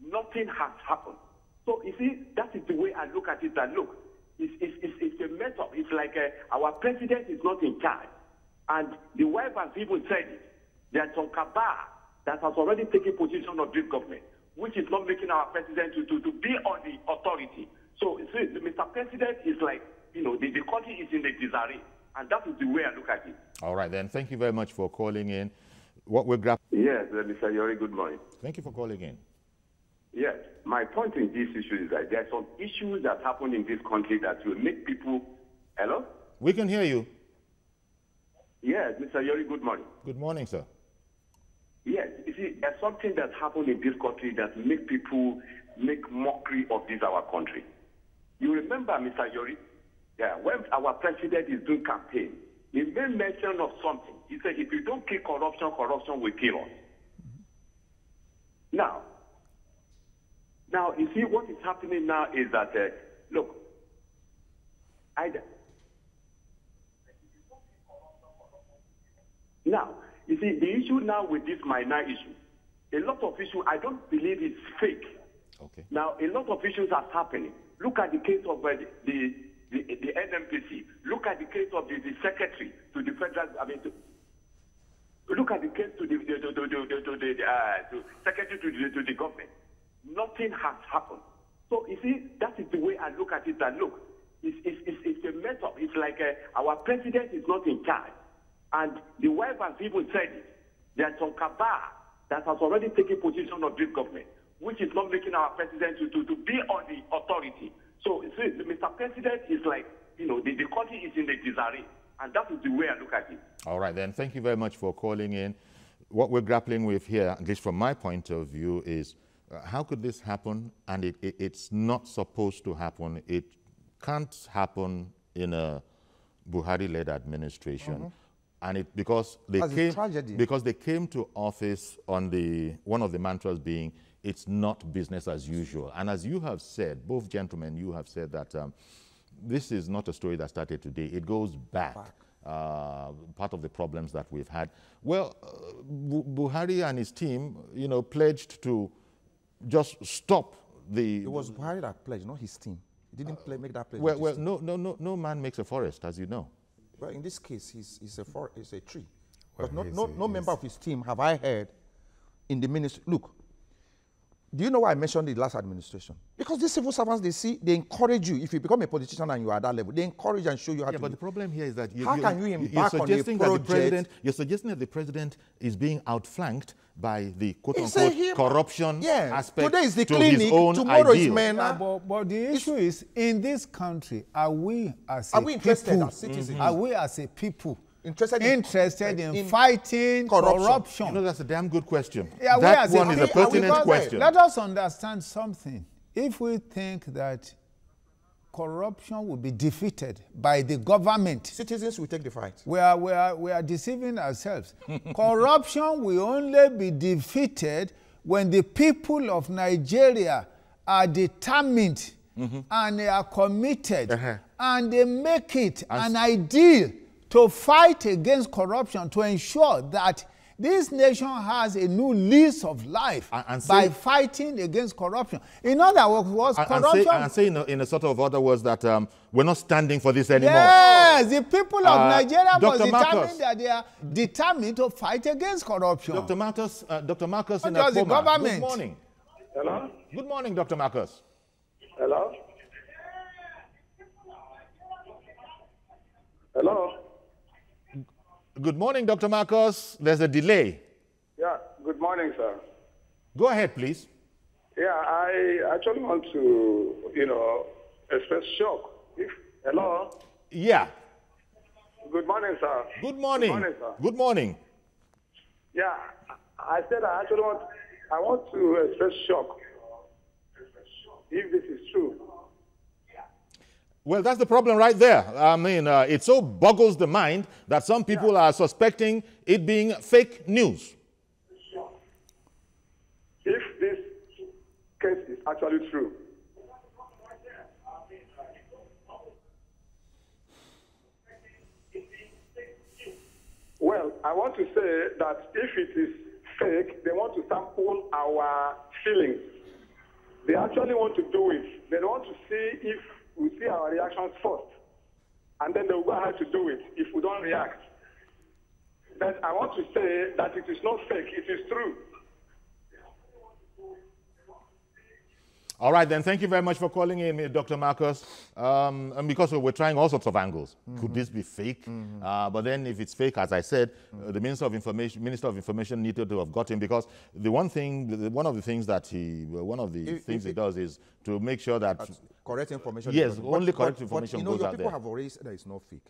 S6: Nothing has happened. So, you see, that is the way I look at it. That look, it's a mess up. It's like our president is not in charge. And the wife has even said it. There's some cabal that has already taken position of this government, which is not making our president to be on the authority. So, see, Mr. President is like, you know, the country is in the disarray. And that is the way I look at it.
S1: All right, then. Thank you very much for calling in. What we're grappling...
S6: Yes, Mr. Yori, good morning.
S1: Thank you for calling in.
S6: Yes, my point in this issue is that there are some issues that happen in this country that will make people
S5: Hello?
S1: We can hear you.
S5: Yes, Mr. Yori, good morning.
S1: Good morning, sir.
S5: Yes, you see, there's something that happened in this country that make people make mockery of this our country. You remember, Mr. Yori, when our president is doing campaign, he made mention of something. He said, if you don't kill corruption, corruption will kill us. Now, you see, what is happening now is that, look, now, you see, the issue now with this Maina issue, a lot of issues, I don't believe it's fake.
S1: Okay.
S5: Now, a lot of issues are happening. Look at the case of the NMPC. Look at the case of the secretary to the federal, look at the case to the secretary to the government. Nothing has happened. So, you see, that is the way I look at it, that look, it's a mess up. It's like our president is not in charge. And the wife has even said it. There's some cabal that has already taken position of this government, which is not making our president to be on the authority. So, see, Mr. President is like, the country is in the disarray. And that is the way I look at it. All
S1: right, then. Thank you very much for calling in. What we're grappling with here, at least from my point of view, is how could this happen? And it's not supposed to happen. It can't happen in a Buhari-led administration. And because they came to office on one of the mantras being, it's not business as usual. And as you have said, both gentlemen, you have said that this is not a story that started today. It goes back. Part of the problems that we've had. Well, Buhari and his team, pledged to just stop the... It
S3: was Buhari that pledged, not his team. He didn't make that pledge.
S1: Well, no man makes a forest, as you know.
S3: Well, in this case, he's a tree. But no member of his team have I heard in the ministry. Look, do you know why I mentioned the last administration? Because these civil servants, they encourage you. If you become a politician and you are at that level, they encourage and show you how to.
S1: Yeah, but the problem here is that
S3: how can you embark on a project?
S1: You're suggesting that the president is being outflanked by the quote-unquote corruption aspect.
S3: Today is the
S1: to
S3: clinic,
S1: his own
S3: tomorrow
S1: ideal.
S3: is Mena.
S2: But the issue is, in this country, are we
S3: interested as citizens?
S2: Are we as a people
S3: interested
S2: in fighting corruption?
S1: That's a damn good question.
S2: Yeah,
S1: that one is a pertinent question.
S2: Let us understand something. If we think that corruption will be defeated by the government,
S3: citizens will take the fight.
S2: We are deceiving ourselves. Corruption will only be defeated when the people of Nigeria are determined and they are committed and they make it an ideal to fight against corruption, to ensure that this nation has a new lease of life by fighting against corruption. In other words, corruption...
S1: And say in a sort of other words that we're not standing for this anymore.
S2: Yes, the people of Nigeria must determine that they are determined to fight against corruption.
S1: Dr. Marcus in
S2: the government.
S1: Good morning.
S4: Hello?
S1: Good morning, Dr. Marcus.
S4: Hello? Hello?
S1: Good morning, Dr. Marcus. There's a delay.
S4: Yeah, good morning, sir.
S1: Go ahead, please.
S4: Yeah, I actually want to, express shock. Hello?
S1: Yeah.
S4: Good morning, sir.
S1: Good morning.
S4: Good morning, sir.
S1: Good morning.
S4: Yeah, I said I want to express shock if this is true.
S1: Well, that's the problem right there. I mean, it so boggles the mind that some people are suspecting it being fake news.
S4: If this case is actually true, well, I want to say that if it is fake, they want to sample our feelings. They actually want to do it. They want to see if we see our reactions first, and then they'll go ahead to do it if we don't react. But I want to say that it is not fake, it is true.
S1: All right, then. Thank you very much for calling in, Dr. Marcus. And because we're trying all sorts of angles. Could this be fake? But then if it's fake, as I said, the Minister of Information needed to have got him, because one of the things he does is to make sure that
S3: correct information.
S1: Yes, only correct information
S3: goes out there.
S1: People
S3: have already said that it's not fake.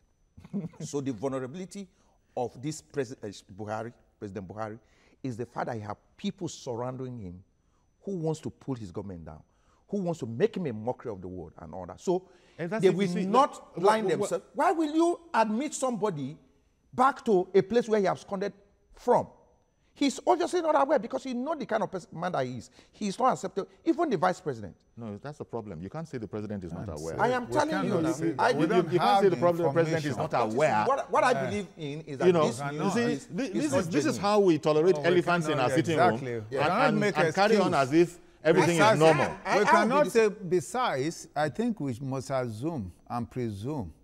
S3: So the vulnerability of this President Buhari, is the fact that he have people surrounding him who wants to pull his government down, who wants to make him a mockery of the world and all that. So they will not line themselves. Why will you admit somebody back to a place where he has absconded from? He's obviously not aware, because he knows the kind of man that he is. He's not acceptable. Even the vice president.
S1: No, that's the problem. You can't say the president is not aware.
S3: I am telling you.
S1: You can't say the president is not aware.
S3: What I believe in is that
S1: this is how we tolerate elephants in our sitting room and carry on as if everything is normal.
S2: We cannot say, besides, I think we must assume and presume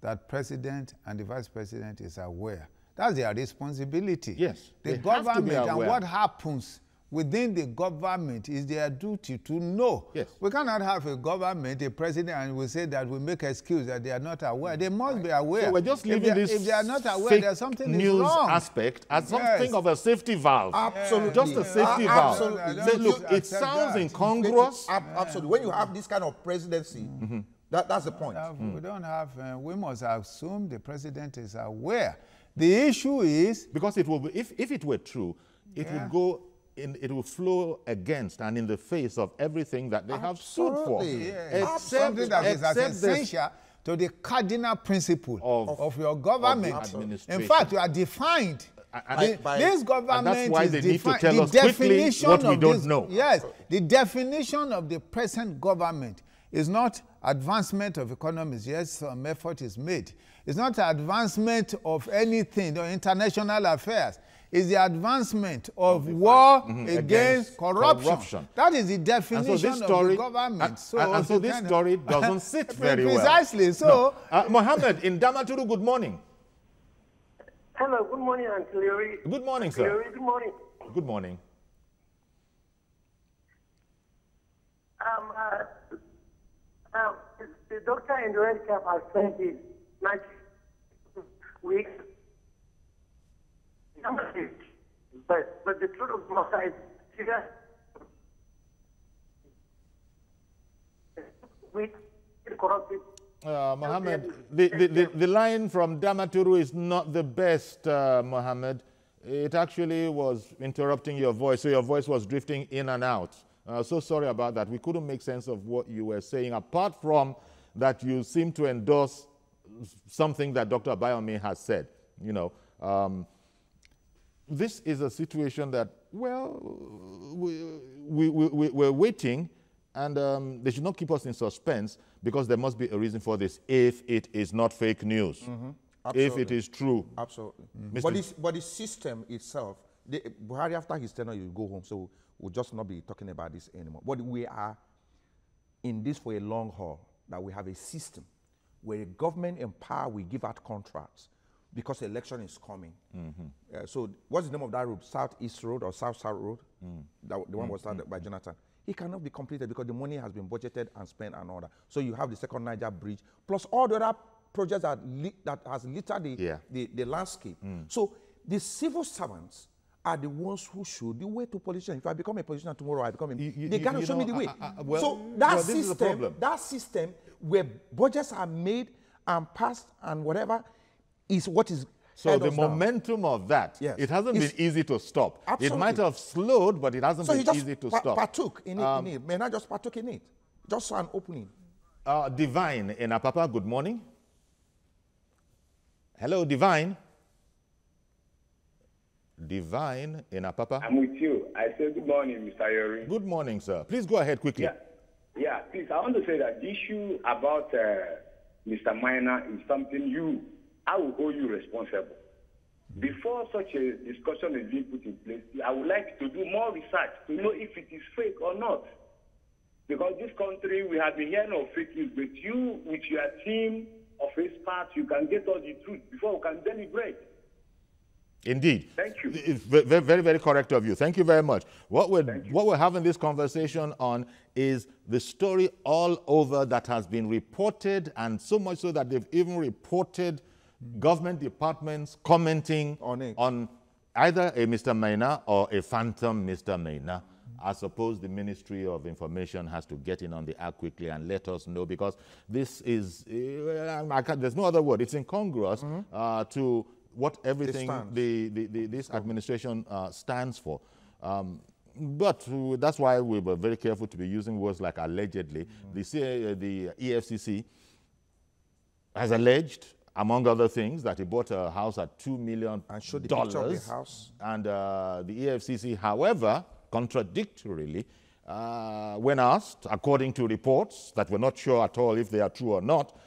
S2: that president and the vice president is aware. That's their responsibility.
S1: Yes.
S2: The government and what happens within the government is their duty to know.
S1: Yes.
S2: We cannot have a government, a president, and we say that we make excuse that they are not aware. They must be aware.
S1: So we're just leaving this
S2: if they are not aware, there's something
S1: news
S2: wrong.
S1: Aspect as something of a safety valve.
S3: Absolutely.
S1: Just a safety valve.
S3: Absolutely.
S1: Say, look, it sounds incongruous.
S3: Absolutely. When you have this kind of presidency, that's the point.
S2: We don't have, we must assume the president is aware. The issue is,
S1: because it will be, if it were true, it would go in, it will flow against and in the face of everything that they have stood for.
S2: Something that is as essential to the cardinal principle of your government. In fact, you are defined. This government
S1: that's why
S2: is
S1: they need to tell us quickly what we don't know.
S2: Yes, the definition of the present government is not advancement of economies. Yes, some effort is made. It's not advancement of anything or international affairs. It's the advancement of war against corruption. That is the definition of the government.
S1: So this story doesn't sit very well.
S2: Precisely. So,
S1: Mohammed in Damaturu, good morning.
S8: Hello, good morning, Uncle Larry.
S1: Good morning, sir.
S8: Larry, good morning.
S1: Good morning.
S8: The doctor in the red cap has spent his 9 weeks. But the truth of the matter is, we corrupted.
S1: Mohammed, the line from Damaturu is not the best, Mohammed. It actually was interrupting your voice, so your voice was drifting in and out. So sorry about that. We couldn't make sense of what you were saying, apart from that you seem to endorse something that Dr. Abayomi has said. You know, this is a situation that, well, we're waiting, and they should not keep us in suspense, because there must be a reason for this if it is not fake news, if it is true.
S3: Absolutely. But the system itself, Buhari, after his tenure, you go home, so we'll just not be talking about this anymore. But we are in this for a long haul, that we have a system where a government in power will give out contracts because election is coming. So what's the name of that road? Southeast Road or South-South Road? The one was started by Jonathan. It cannot be completed because the money has been budgeted and spent and all that. So you have the second Niger Bridge, plus all the other projects that has littered the landscape. So the civil servants are the ones who show the way to politicians. If I become a politician tomorrow, I become a... they got to show me the way. So that system where budgets are made and passed and whatever is what is...
S1: So the momentum of that, it hasn't been easy to stop. Absolutely. It might have slowed, but it hasn't been easy to stop.
S3: Partook in it. May not just partook in it. Just an opening.
S1: Divine in Apapa, good morning. Hello, Divine. Divine in Apapa.
S9: I'm with you. I say good morning, Mr. Yori.
S1: Good morning, sir. Please go ahead quickly.
S9: Yeah, please. I want to say that the issue about Mr. Maina is something I will hold you responsible. Before such a discussion is being put in place, I would like to do more research to know if it is fake or not. Because this country, we have been hearing of fake news, but you, with your team of experts, you can get all the truth before we can deliberate.
S1: Indeed.
S9: Thank you.
S1: It's very, very, very correct of you. Thank you very much. What we're having this conversation on is the story all over that has been reported, and so much so that they've even reported government departments commenting on either a Mr. Maina or a phantom Mr. Maina. I suppose the Ministry of Information has to get in on the act quickly and let us know, because this is, there's no other word, it's incongruous to what everything this administration stands for. But that's why we were very careful to be using words like allegedly. The EFCC has alleged, among other things, that he bought a house at $2 million.
S3: And showed the picture of the house.
S1: And the EFCC, however, contradictorily, when asked, according to reports that we're not sure at all if they are true or not,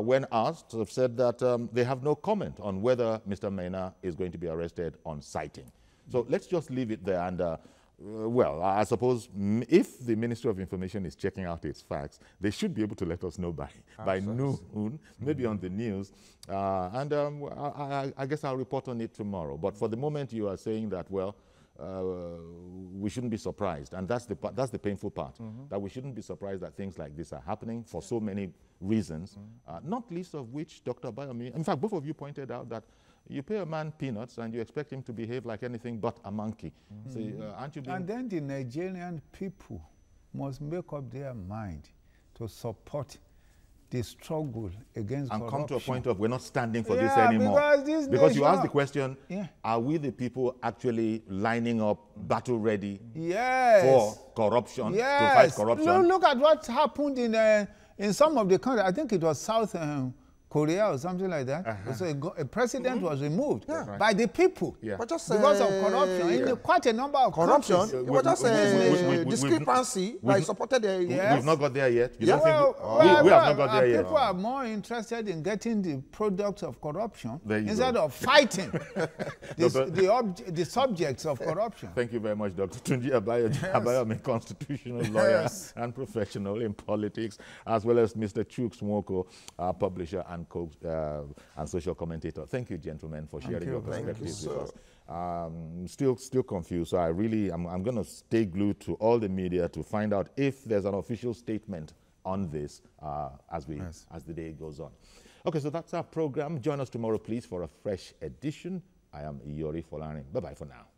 S1: when asked, have said that they have no comment on whether Mr. Maina is going to be arrested on sighting. So let's just leave it there. And well, I suppose if the Ministry of Information is checking out its facts, they should be able to let us know by noon, maybe on the news. I guess I'll report on it tomorrow. But for the moment, you are saying that, well, we shouldn't be surprised, and that's the painful part, that we shouldn't be surprised that things like this are happening for so many reasons, not least of which Dr. Bayomi, in fact, both of you pointed out that you pay a man peanuts and you expect him to behave like anything but a monkey. So, aren't you being...
S2: And then the Nigerian people must make up their mind to support the struggle against corruption.
S1: And come to a point of we're not standing for this anymore. Because you asked the question, are we the people actually lining up battle ready for corruption, to fight corruption?
S2: Look at what happened in some of the countries. I think it was South Korea or something like that. So a president was removed by the people because of corruption. In quite a number of countries.
S3: It was just a discrepancy that supported the...
S1: We've not got there yet. You don't think we have not got there yet.
S2: People are more interested in getting the products of corruption instead of fighting the subjects of corruption.
S1: Thank you very much, Dr. Tunji Abayomi, a constitutional lawyer and professional in politics, as well as Mr. Chuks Nwoko, publisher and social commentator. Thank you, gentlemen, for sharing your perspectives with us. Still confused, so I'm going to stay glued to all the media to find out if there's an official statement on this as the day goes on. Okay, so that's our program. Join us tomorrow, please, for a fresh edition. I am Iyori Folarin. Bye-bye for now.